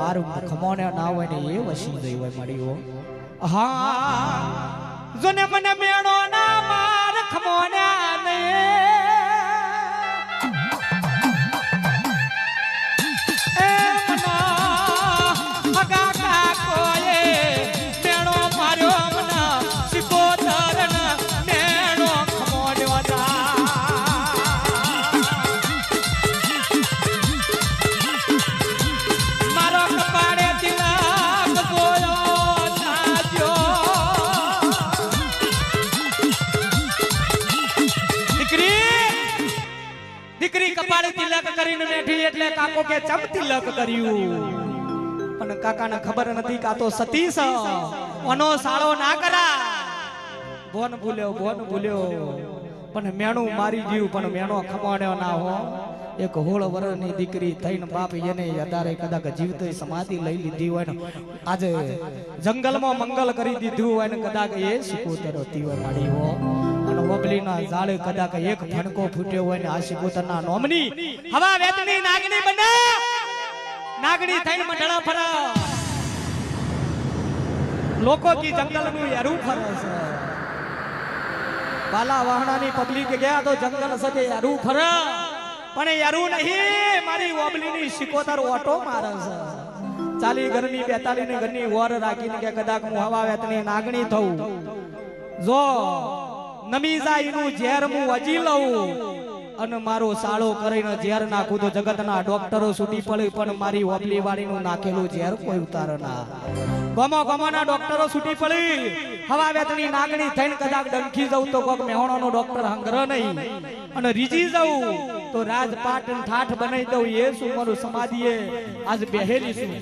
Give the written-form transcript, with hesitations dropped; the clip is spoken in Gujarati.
માર ખમોને ના હોય ને એ વસી ગઈ હોય મળ્યો હા જોને મને મેણો ના માર ખમોને ને એ મના હગા કા કોએ મેણો માર્યો મના સિકોતર ના મેણો ખમોડ્યો ના મારો કપાળે તિલક ગોયો નાજો દીકરી કપાળે તિલક કરીને બેઠી એટલે કાકો કે ચમ તિલક કર્યું પણ કાકાને ખબર નથી કા તો સતી છે ઓનો સાળો ના કરા બોન ભૂલ્યો પણ મેણું મારી ગયું પણ મેણો ખમાડ્યો ના હો એક 16 વર્ષની દીકરી થઈને બાપ એને યદારે કદાચ જીવતો સમાધિ લઈ લીધી હોય ને આજે જંગલમાં મંગલ કરી દીધું હોય ને કદાચ એ સિકોતર હતી હોય માડી હો અને ઓબલીના ઝાડે કદાચ એક ફણકો ફૂટ્યો હોય ને આ સિકોતરના નોમની હવા વેતની નાગણી બને નાગણી થઈને મંડળા ફરા લોકો કી જંગલનું યારું ફરે છે બાલા વાહણાની પબ્લિક ગયા તો જંગલ સાથે યારું ફરે પણ યારું નહીં મારી ઓબલીની સિકોતર ઓટો મારે છે 40 ઘરની 42 ઘરની વર રાખીને કે કદાચ હું હવા વેતની નાગણી થઉં જો નમી જાય નું ઝેર હું અજી લઉં અને મારો સાળો કરીને ઝેર નાખું તો જગતના ડોક્ટરો છૂટી પડે પણ મારી ઓબલી વાળીનું નાખેલું ઝેર કોઈ ઉતારે ના ગમોના ડોક્ટરો છૂટી પડી હવા વેતની નાગણી થઈને કદાચ ડંખી જવું તો કોક મેહોણાનો ડોક્ટર હંગર નહીં અને રીજી જવું તો રાજપાટ ઠાઠ બનાવી દઉં એ શું મારું સમાધિએ આજ બેહેલી છું